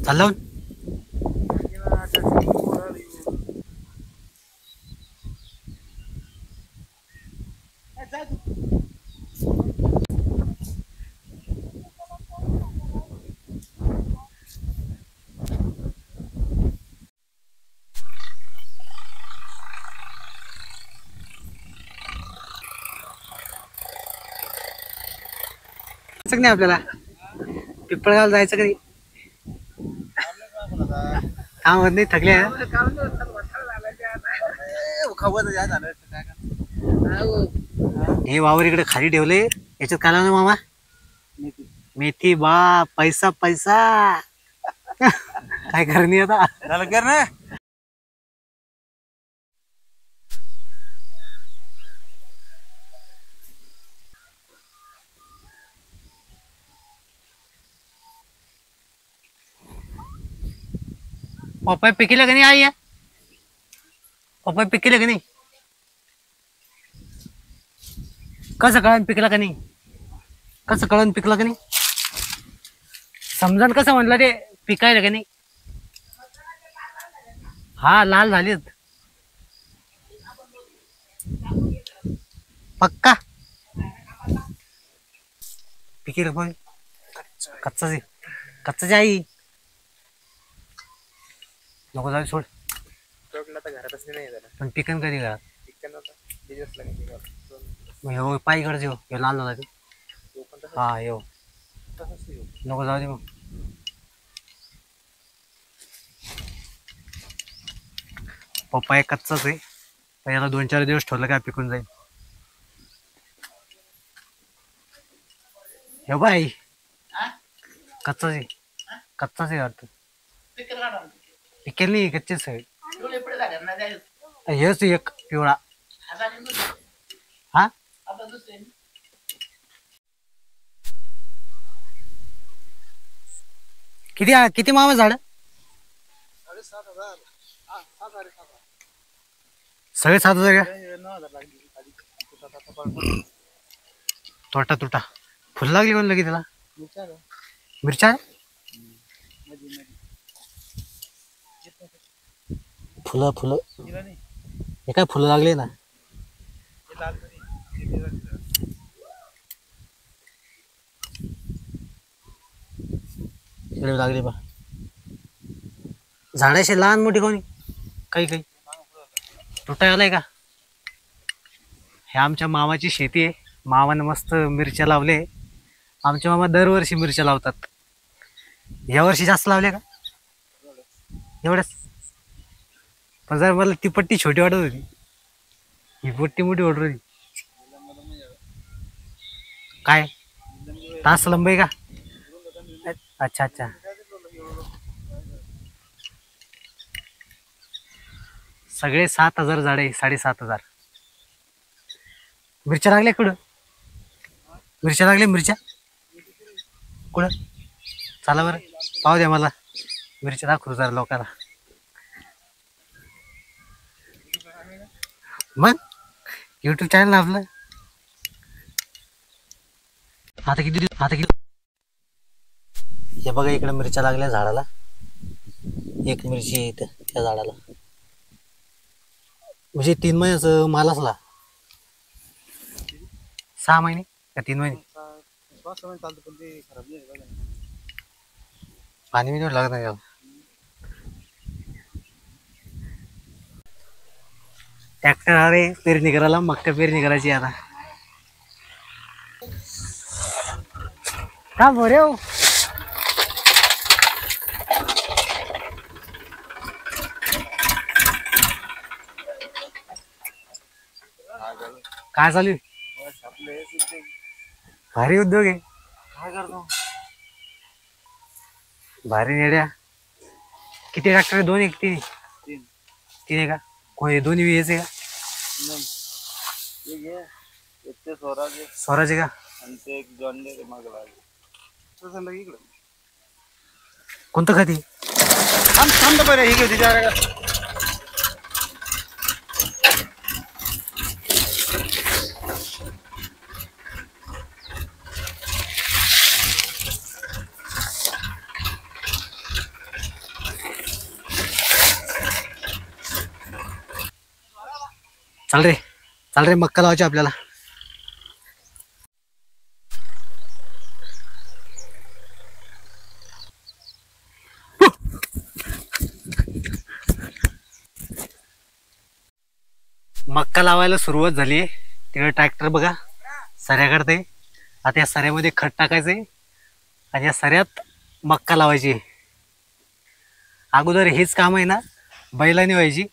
चाललो नाही आपल्याला पिंपळगाव जायचं कधी काम होत नाही थकले हे वावर इकडे खाली ठेवले याच्यात काला ना मामा मेथी बा पैसा पैसा काय करणी आता झालं कर ना पपई पिकलं का नाही आई पपई पिकलं का नाही कसं कळण पिकला का नाही कसं कळण पिकलं का नाही समजण कसं म्हटलं ते पिकायला का नाही हा लाल झालीत पक्का पिकेल पण कच्चाच कच्चाची आई नको जाऊ सोड घरातच नाही पण पिकन कधी घरात झालं हो पायीकडे येऊ हे लाल झाला हा येऊ नको जाऊ दे मग पप्पा एक कच्चाच आहे पण याला 2-4 दिवस ठेवलं काय पिकून जाईल हे बाई कच्चाच आहे वाटतं पिकेल नाही कच्चेच आहे हेच एक पिवळा हा किती किती मामा झाड सगळे 7,000 का तुटा फुल लागली कोण लगी त्याला मिरच्या फुलं हे काय फुलं लागले ना लागले बा झाडाशी लहान मोठी कोणी काही तुटाय आलाय का हे आमच्या मामाची शेती आहे मामाने मस्त मिरच्या लावले आमचे मामा दरवर्षी मिरच्या लावतात या वर्षी जास्त लावल्या का एवढंच पण जर मला ती पट्टी छोटी वाटत होती ही पट्टी मोठी वाटत होती काय तास लंबाई का अच्छा सगळे 7,000 झाडे 7,500 मिरच्या लागल्या कुठं मिरच्या कुठं चला बरं पाहू द्या मला मिरच्या दाखवू जरा लोकांना मग YouTube चॅनल आपलं आता किती हे बघा इकडे मिरच्या लागल्या झाडाला एक मिरची इथं त्या झाडाला म्हणजे 3 महिन्याचं माल असला 6 महिने का 3 महिने पाणी बिनी लागत नाही ट्रॅक्टर अरे पेरणी करायला मक्का पेरणी करायची आता का बरे हो काय चालू भारी उद्योग आहे काय करतो भारी नेड्या किती ट्रॅक्टर आहे 2 एक 3 आहे का कोणी दोन्ही व्हीचे का स्वराज का कोणतं खाती थांब बरं ही घेऊ चल रे मक्का लावायची आपल्याला. मक्का लावायला सुरुवात झाली. तिकडे ट्रॅक्टर बघा सऱ्या काढते. आता या सऱ्यामध्ये खत टाकायचे आणि या सऱ्यात मक्का लावायची. अगोदर हेच काम आहे ना बैलाने व्हायची.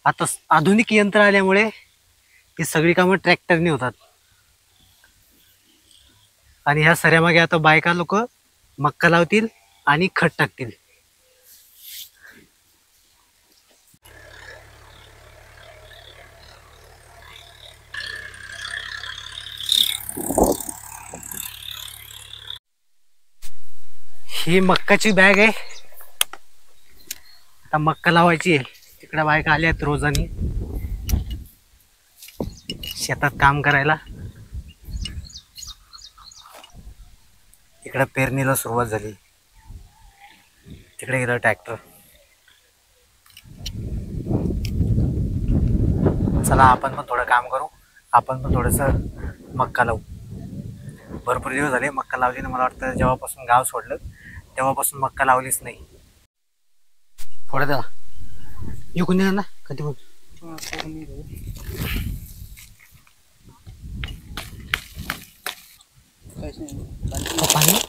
आता आधुनिक यंत्र आल्यामुळे ही सगळी कामं ट्रॅक्टरने होतात. आणि ह्या सऱ्यामागे आता बायका लोक मक्का लावतील आणि खत टाकतील. ही मक्काची बॅग आहे. आता मक्का लावायची आहे. तिकडे बायका आल्यात रोजानी शेतात काम करायला. इकडे पेरणीला सुरुवात झाली. तिकडे गेलं ट्रॅक्टर. चला आपण पण थोडं काम करू. आपण पण थोडंसं मक्का लावू. भरपूर दिवस झाले मक्का लावली ना. मला वाटतं जेव्हापासून गाव सोडलं तेव्हापासून मक्का लावलीच नाही. थोडं द्या इकून द्या ना कधी बघ. पाणी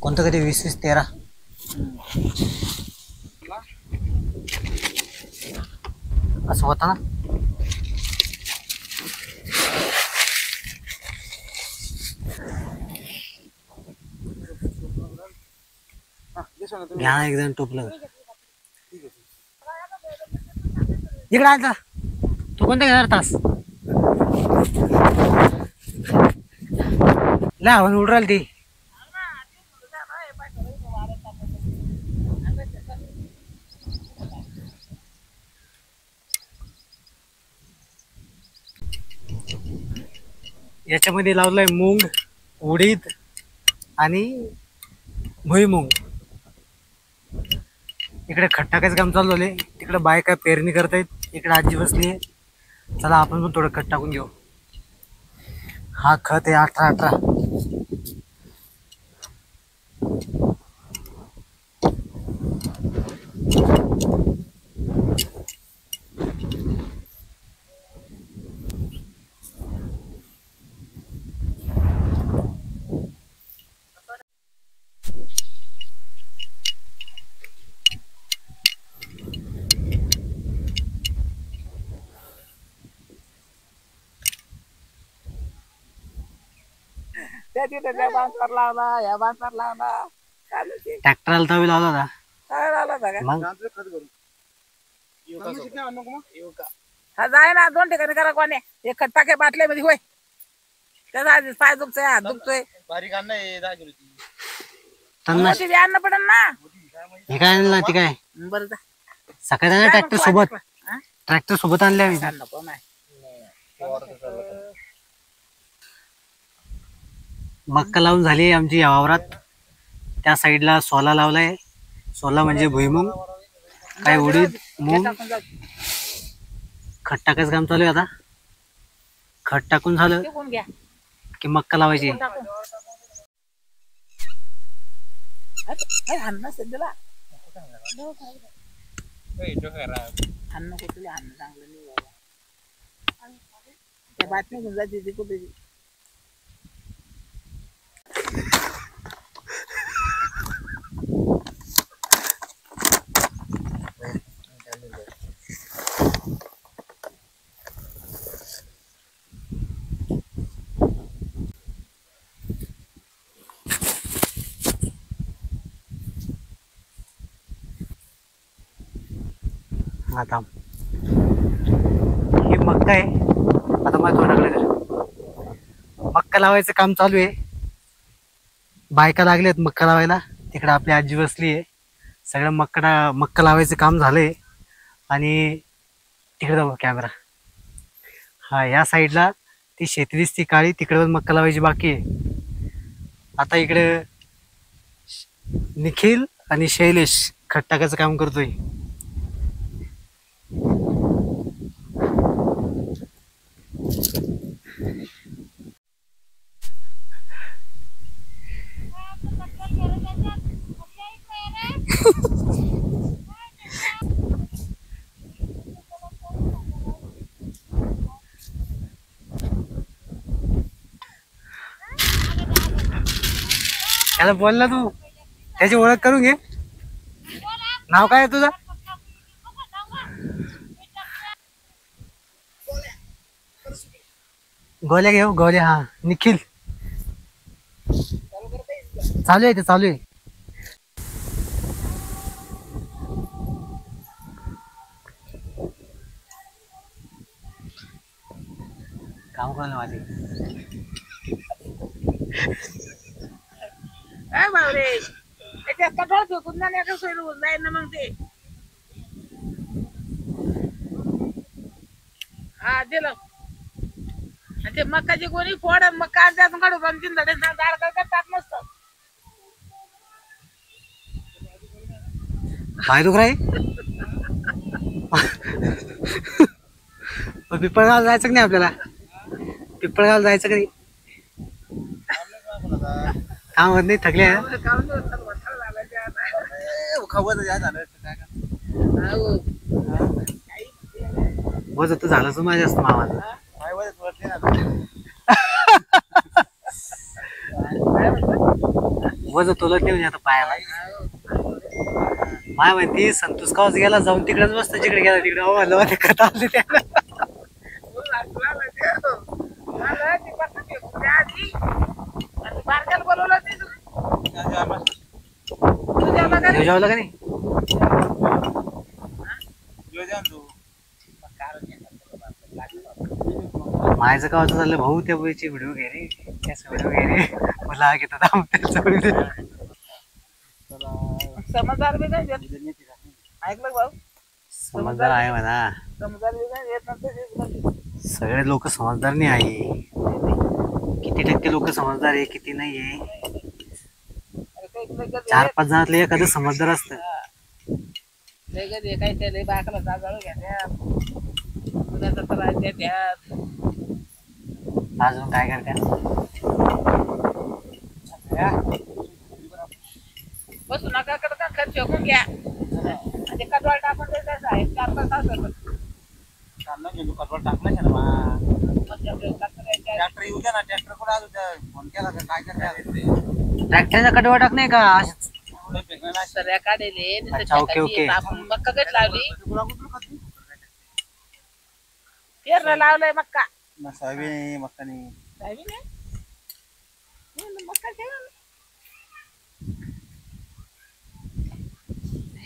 कोणतं कधी 20-13 असं होतं ना. घ्या ना एकदम टोपलं. इकडे आता तू कोणता घेणार तास लावून उड राहिली ती. याच्यामध्ये लावलंय मूग, उडीद आणि भुईमुग. इकडे खत टाकायचं काम चालू झाले. तिकडे बायका पेरणी करतायत. इकडे आजी बसली आहे. चला आपण पण थोडं खत टाकून घेऊ. हा खत आहे 18-18. ट्रॅक्टरला तवी लावला होता मग. हा जाय ना 2 ठिकाणी करा कोणी. एक खत टाके बाटल्यामध्ये होय. त्याचा आधी पाय दुखतोय, हात दुखतोय. बारीक अन्न आहे 10 किलोची. तन्नाश मोठी अन्न पडन ना. हे काय आणलं ती काय बरं जा. सकाळी ट्रॅक्टर सोबत. ट्रॅक्टर सोबत आणले आम्ही. नको नाही. मक्का लावून झाली आमची या वावरात. त्या साईडला सोला लावलाय. सोला म्हणजे भुईमुग, काय उडीद, मूग. खत टाकायचं काम चालू आहे आता. खत टाकून झालं टिकून घ्या. की मक्का लावायची. अन्न सध्याला अन्न कुठले अन्न चांगलं नाही बाबा. त्या बातमी घेऊन जाते ती कुठे. आता हे मक्का आहे. आता मला थोडं मक्का लावायचं काम चालू आहे. बायका लागल्यात मक्का लावायला. तिकडे आपली आजी बसली आहे. सगळं मक्का लावायचं काम झालंय. आणि तिकडे जाऊ कॅमेरा. हा या साईडला ती शेती दिसती काळी. तिकडे मक्का लावायची बाकी आहे. आता इकडे निखिल आणि शैलेश खत टाकायचं काम करतोय. त्याला बोल ना तू, त्याची ओळख करून घे. नाव काय आहे तुझं? गोल्या घेऊ गोल्या. हा निखिल. चालू आहे ते चालू आहे. काम करायला माझे. काय बावरे त्याच्यात कठोळ फेकून ना एका सोयीला होऊन जाईल ना मग ते. हा दिलं. आणि ते मकाची कोणी फोड आणि मका त्यातून काढू पण तीन धडे दाळ काय टाक मस्त. काय दुख आहे? पिंपळगाव जायचं की नाही आपल्याला? पिंपळगाव जायचं कधी? काम होत नाही, थकले आहे. वज तर झालंच माझ्या असतं मामाचं. वज तोलत नाही म्हणजे आता पायाला. माय माहिती संतोष कावच गेला जाऊन तिकडेच बसत जिकडे गेला तिकडे. अहो कथा आली त्याला. जेवला का नाही? मायचं कावाचं झालं भाऊ त्या बाईची व्हिडिओ घे रे. त्याचा व्हिडिओ घे रे. मला घेतात समजदार बी नाही ऐकलं भाऊ. समजदार आहे म्हणा. समजदार बी नाही येत नंतर. सगळे लोक समजदार नाही आहे. किती टक्के लोक समजदार आहे किती नाही आहे. 4-5 जणातले एखादं समजदार असतं. काही त्याला बाकला जागाळू घ्या पुण्याचा त्रास देत्यात. अजून काय करत्या? बसू नका का खर्च फेकून घ्या आणि कटवाळ टाकून द्यायचं आहे. 4-5 तास ट्रॅक्टर येऊ द्या ना. ट्रॅक्टर कुठे आलो फोन केला का काय करणार? ट्रॅक्टरचा कडवा टाक नाही का? सऱ्या काढले ओके ओके. मक्का कधी लावली? पेरला लावलंय मक्का. सोयाबीन मक्का नाही. सोयाबीन आहे? मक्का ठेवा.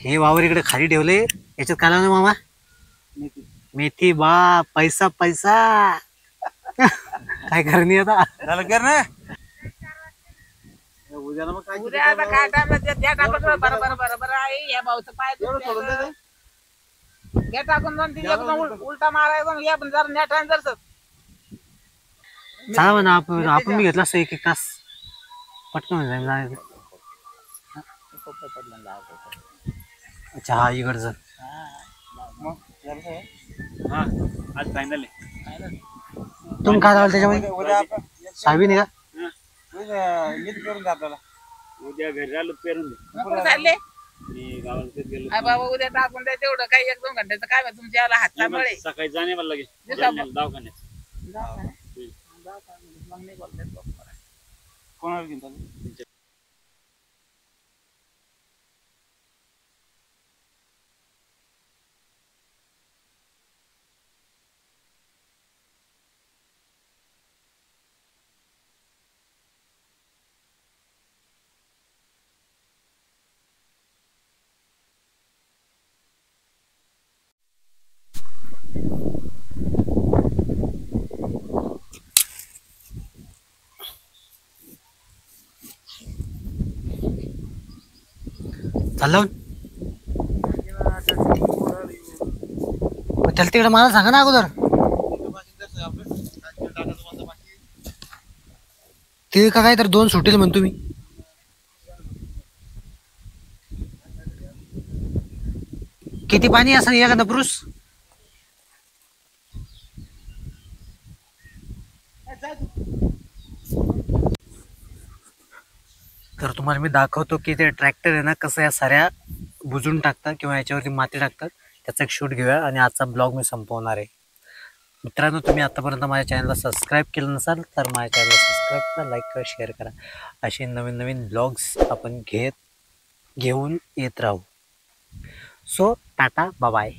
हे वावर इकडे खाली ठेवले. याच्यात काय लावलं मामा? मेथी. बा पैसा पैसा. काय करणी आता? झालं कर ना. उद्याला मग काय उद्या आता काय टाइम द्या टाकून बरोबर आहे. या भाऊचं पाय सोडून दे. घ्या टाकून जाऊन तिच्याकडून उलटा मारायचा. या पण जरा नेटाने जरस चला म्हणा आपण मी घेतला असतो 1-1 तास पटकन जायचं. अच्छा हा इकडचं. आज फायनल आहे. तुम्ही काय लावलं त्याच्यामध्ये? उद्या आपण सोयाबीन आहे का? नीट करून द्या आपल्याला. उद्या घरी आलो पेरून दे. चालले मी गावाला गेलो. बाबा उद्या टाकून द्या तेवढं काही 1-2 घंट्याचं काय माहिती तुमच्या याला हातला मळे. सकाळी जाणे मला लगेच दवाखान्यात. मग नाही बोलतात कोणाला घेऊन चालू? चाललं त्याला तिकडे मला सांगा ना अगोदर. ते का काय तर 2 सुटेल म्हणतो मी. किती पाणी असं एखादा पुरुष? तर तुम्हाला मी दाखवतो की ते ट्रॅक्टर आहे ना कसं या साऱ्या बुजून टाकतात किंवा याच्यावरती माती टाकतात. त्याचा एक शूट घेऊया आणि आजचा ब्लॉग मी संपवणार आहे. मित्रांनो, तुम्ही आतापर्यंत माझ्या चॅनलला सबस्क्राईब केलं नसाल तर माझ्या चॅनलला सबस्क्राईब करा, लाईक करा, शेअर करा. असे नवीन नवीन ब्लॉग्स आपण घेऊन येत राहू. So tata, bye.